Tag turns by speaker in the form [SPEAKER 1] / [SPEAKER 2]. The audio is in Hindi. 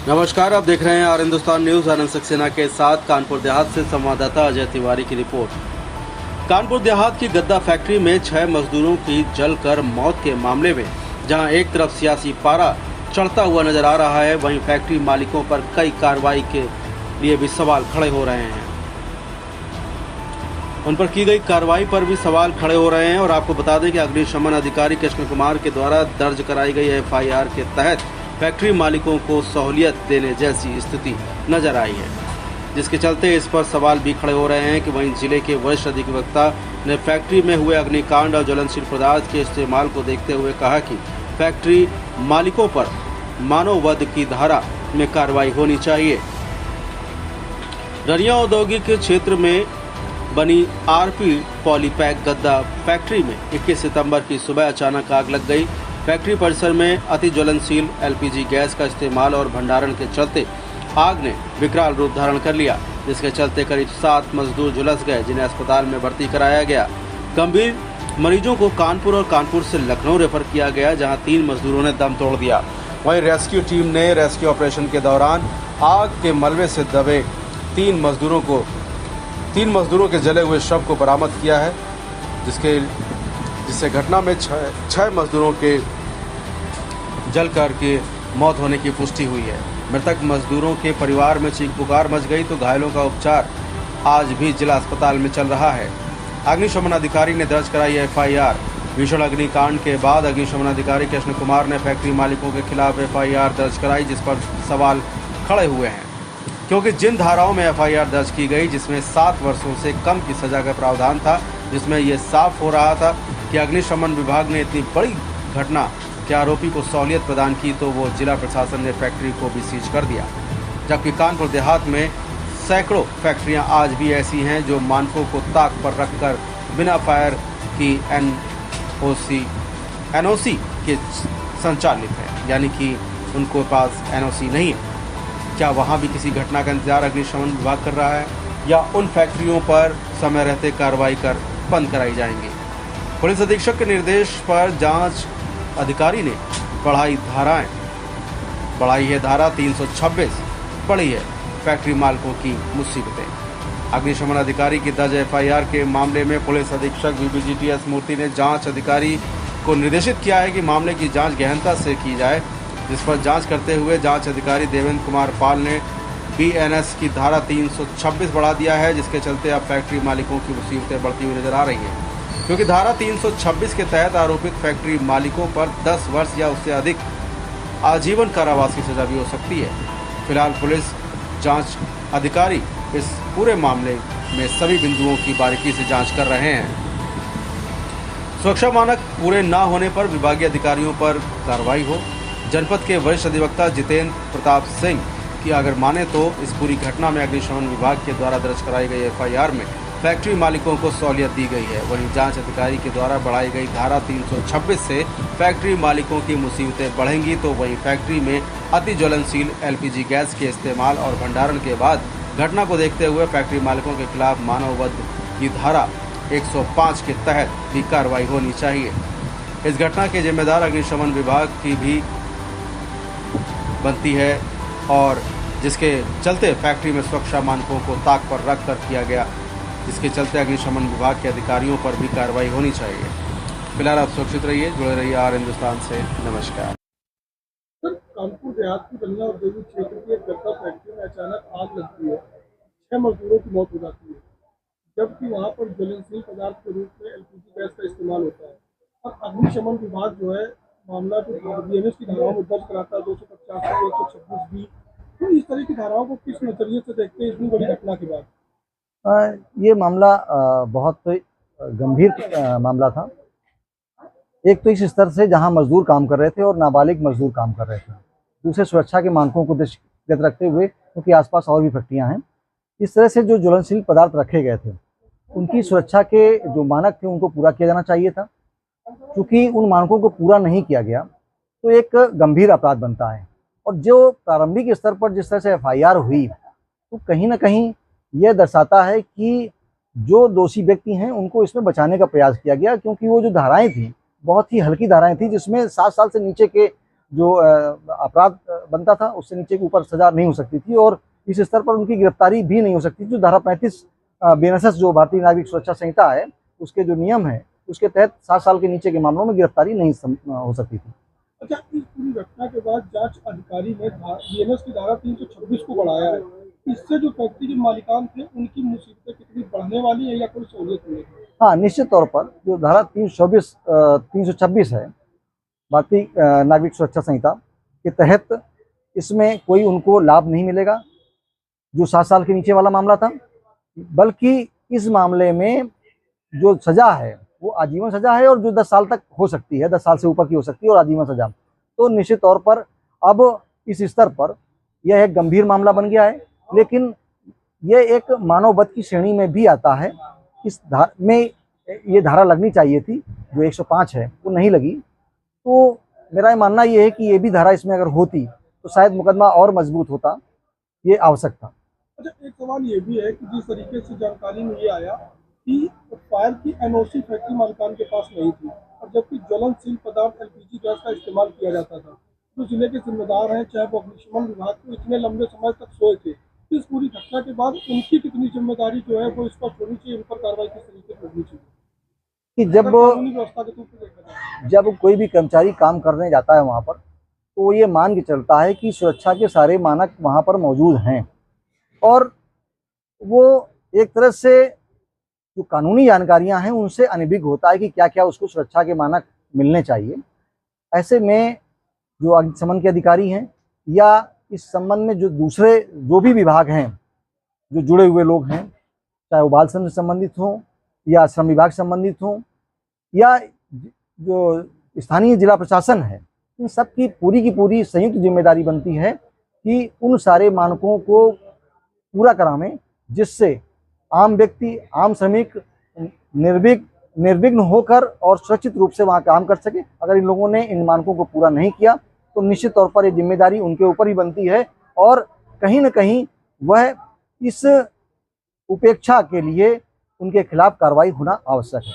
[SPEAKER 1] नमस्कार, आप देख रहे हैं आर हिंदुस्तान न्यूज। आनंद सक्सेना के साथ कानपुर देहात से संवाददाता अजय तिवारी की रिपोर्ट। कानपुर देहात की गद्दा फैक्ट्री में 6 मजदूरों की जलकर मौत के मामले में जहां एक तरफ सियासी पारा चढ़ता हुआ नजर आ रहा है, वहीं फैक्ट्री मालिकों पर कई कार्रवाई के लिए भी सवाल खड़े हो रहे हैं। उन पर की गई कार्रवाई पर भी सवाल खड़े हो रहे हैं। और आपको बता दें कि अग्निशमन अधिकारी कृष्ण कुमार के द्वारा दर्ज कराई गई एफआईआर के तहत फैक्ट्री मालिकों को सहूलियत देने जैसी स्थिति नजर आई है, जिसके चलते इस पर सवाल भी खड़े हो रहे हैं कि वहीं जिले के वरिष्ठ अधिवक्ता ने फैक्ट्री में हुए अग्निकांड और ज्वलनशील पदार्थ के इस्तेमाल को देखते हुए कहा कि फैक्ट्री मालिकों पर मानव वध की धारा में कार्रवाई होनी चाहिए। रनिया औद्योगिक क्षेत्र में बनी आरपी पॉलीपैक गद्दा फैक्ट्री में 21 सितंबर की सुबह अचानक आग लग गई। फैक्ट्री परिसर में अति ज्वलनशील एलपीजी गैस का इस्तेमाल और भंडारण के चलते आग ने विकराल रूप धारण कर लिया, जिसके चलते करीब 7 मजदूर झुलस गए, जिन्हें अस्पताल में भर्ती कराया गया। गंभीर मरीजों को कानपुर और कानपुर से लखनऊ रेफर किया गया, जहां 3 मजदूरों ने दम तोड़ दिया। वहीं रेस्क्यू टीम ने रेस्क्यू ऑपरेशन के दौरान आग के मलबे से दबे 3 मजदूरों के जले हुए शव को बरामद किया है, जिससे घटना में 6 मजदूरों के जलकर के मौत होने की पुष्टि हुई है। मृतक मजदूरों के परिवार में चीख पुकार मच गई, तो घायलों का उपचार आज भी जिला अस्पताल में चल रहा है। अग्निशमन अधिकारी ने दर्ज कराई एफआईआर। भीषण अग्निकांड के बाद अग्निशमन अधिकारी कृष्ण कुमार ने फैक्ट्री मालिकों के खिलाफ एफआईआर दर्ज कराई, जिस पर सवाल खड़े हुए हैं, क्योंकि जिन धाराओं में एफआईआर दर्ज की गई, जिसमें 7 वर्षों से कम की सजा का प्रावधान था, जिसमें यह साफ हो रहा था कि अग्निशमन विभाग ने इतनी बड़ी घटना के आरोपी को सहूलियत प्रदान की, तो वो जिला प्रशासन ने फैक्ट्री को भी सीज कर दिया। जबकि कानपुर देहात में सैकड़ों फैक्ट्रियां आज भी ऐसी हैं जो मानकों को ताक पर रखकर बिना फायर की एनओसी के संचालित है, यानी कि उनको पास एनओसी नहीं है। क्या वहां भी किसी घटना का इंतजार अग्निशमन विभाग कर रहा है, या उन फैक्ट्रियों पर समय रहते कार्रवाई कर बंद कराई जाएंगी? पुलिस अधीक्षक के निर्देश पर जांच अधिकारी ने बढ़ाई है धारा 326, बढ़ी है फैक्ट्री मालिकों की मुसीबतें। अग्निशमन अधिकारी की दर्ज एफआईआर के मामले में पुलिस अधीक्षक वीबीजीटीएस मूर्ति ने जांच अधिकारी को निर्देशित किया है कि मामले की जांच गहनता से की जाए, जिस पर जांच करते हुए जांच अधिकारी देवेंद्र कुमार पाल ने बीएनएस की धारा 326 बढ़ा दिया है, जिसके चलते अब फैक्ट्री मालिकों की मुसीबतें बढ़ती हुई नजर आ रही हैं, क्योंकि धारा 326 के तहत आरोपित फैक्ट्री मालिकों पर 10 वर्ष या उससे अधिक आजीवन कारावास की सजा भी हो सकती है। फिलहाल पुलिस जांच अधिकारी इस पूरे मामले में सभी बिंदुओं की बारीकी से जांच कर रहे हैं। सुरक्षा मानक पूरे न होने पर विभागीय अधिकारियों पर कार्रवाई हो। जनपद के वरिष्ठ अधिवक्ता जितेंद्र प्रताप सिंह की अगर माने तो इस पूरी घटना में अग्निशमन विभाग के द्वारा दर्ज कराई गई एफआईआर में फैक्ट्री मालिकों को सहूलियत दी गई है। वहीं जांच अधिकारी के द्वारा बढ़ाई गई धारा 326 से फैक्ट्री मालिकों की मुसीबतें बढ़ेंगी, तो वहीं फैक्ट्री में अति ज्वलनशील एलपीजी गैस के इस्तेमाल और भंडारण के बाद घटना को देखते हुए फैक्ट्री मालिकों के खिलाफ मानव वध की धारा 105 के तहत भी कार्रवाई होनी चाहिए। इस घटना के जिम्मेदार अग्निशमन विभाग की भी बनती है, और जिसके चलते फैक्ट्री में सुरक्षा मानकों को ताक पर रख कर किया गया, जिसके चलते अग्निशमन विभाग के अधिकारियों पर भी कार्रवाई होनी चाहिए। फिलहाल आप सुरक्षित रहिए, जुड़े रहिए आर हिंदुस्तान से। नमस्कार।
[SPEAKER 2] सर, कानपुर देहात की रनिया औद्योगिक क्षेत्र की एक गद्दा फैक्ट्री में अचानक आग लगती है, 6 मजदूरों की मौत हो जाती है, जबकि वहां पर ज्वलनशील पदार्थ के रूप में एलपीजी गैस का इस्तेमाल होता है। और अग्निशमन विभाग जो है मामला तो बीएनएस की धाराओं में दर्ज कराता है, 250, 126 भी। तो इस तरह की धाराओं को किस नजरिए से देखते हैं इतनी बड़ी घटना के बाद?
[SPEAKER 3] ये मामला बहुत गंभीर मामला था। एक तो इस स्तर से जहां मजदूर काम कर रहे थे और नाबालिग मजदूर काम कर रहे थे, दूसरे सुरक्षा के मानकों को दृष्टिगत रखते हुए, क्योंकि आसपास और भी फैक्ट्रियां हैं, इस तरह से जो ज्वलनशील पदार्थ रखे गए थे उनकी सुरक्षा के जो मानक थे उनको पूरा किया जाना चाहिए था। क्योंकि उन मानकों को पूरा नहीं किया गया तो एक गंभीर अपराध बनता है। और जो प्रारंभिक स्तर पर जिस तरह से एफआईआर हुई, तो कहीं ना कहीं यह दर्शाता है कि जो दोषी व्यक्ति हैं उनको इसमें बचाने का प्रयास किया गया, क्योंकि वो जो धाराएं थी बहुत ही हल्की धाराएं थी, जिसमें 7 साल से नीचे के जो अपराध बनता था उससे नीचे के ऊपर सजा नहीं हो सकती थी, और इस स्तर पर उनकी गिरफ्तारी भी नहीं हो सकती। जो धारा 35 BNSS जो भारतीय नागरिक सुरक्षा संहिता है उसके जो नियम है उसके तहत 7 साल के नीचे के मामलों में गिरफ्तारी नहीं हो सकती थी।
[SPEAKER 2] अच्छा, इस पूरी घटना के बाद जांच अधिकारी ने बीएनएस की धारा 326 को बढ़ाया है। इससे जो फैक्ट्री के मालिकान थे उनकी मुसीबतें कितनी बढ़ने वाली है या कोई सहूलियत मिलेगी?
[SPEAKER 3] हाँ, निश्चित तौर पर जो धारा 326 है भारतीय नागरिक सुरक्षा संहिता के तहत, इसमें कोई उनको लाभ नहीं मिलेगा जो 7 साल के नीचे वाला मामला था, बल्कि इस मामले में जो सजा है वो आजीवन सजा है, और जो 10 साल तक हो सकती है, 10 साल से ऊपर की हो सकती है और आजीवन सजा। तो निश्चित तौर पर अब इस स्तर पर यह एक गंभीर मामला बन गया है, लेकिन यह एक मानववध की श्रेणी में भी आता है। इस में ये धारा लगनी चाहिए थी, जो 105 है वो नहीं लगी। तो मेरा मानना ये है कि ये भी धारा इसमें अगर होती तो शायद मुकदमा और मजबूत होता, ये आवश्यक था।
[SPEAKER 2] अच्छा, एक सवाल ये भी है कि जिस तरीके से जानकारी में ये आया कि फायर की एनओसी फैक्ट्री मालिकान के पास नहीं थी, और जबकि ज्वलनशील पदार्थ एलपीजी गैस का इस्तेमाल किया जाता था, जो जिले के जिम्मेदार हैं चाहे वो अग्निशमन विभाग को इतने लंबे समय तक सोए थे, इस पूरी घटना के बाद उनकी कितनी जिम्मेदारी जो है वो स्पष्ट होनी चाहिए, उन पर कार्रवाई किस तरीके से होनी चाहिए
[SPEAKER 3] कि
[SPEAKER 2] कानूनी व्यवस्था के तौर पर देखा जाए?
[SPEAKER 3] जब कोई भी कर्मचारी काम करने जाता है वहाँ पर, तो ये मान के चलता है कि सुरक्षा के सारे मानक वहाँ पर मौजूद हैं, और वो एक तरह से जो कानूनी जानकारियां हैं उनसे अनभिज्ञ होता है कि क्या क्या उसको सुरक्षा के मानक मिलने चाहिए। ऐसे में जो अग्निशमन के अधिकारी हैं या इस संबंध में जो दूसरे जो भी विभाग हैं, जो जुड़े हुए लोग हैं, चाहे वो बाल श्रम से संबंधित हों या श्रम विभाग संबंधित हों या जो स्थानीय जिला प्रशासन है, इन सब की पूरी संयुक्त जिम्मेदारी बनती है कि उन सारे मानकों को पूरा करावें, जिससे आम व्यक्ति, आम श्रमिक निर्विघ्न होकर और सुरक्षित रूप से वहाँ काम कर सके। अगर इन लोगों ने इन मानकों को पूरा नहीं किया तो निश्चित तौर पर ये जिम्मेदारी उनके ऊपर ही बनती है, और कहीं न कहीं वह इस उपेक्षा के लिए उनके खिलाफ कार्रवाई होना आवश्यक है।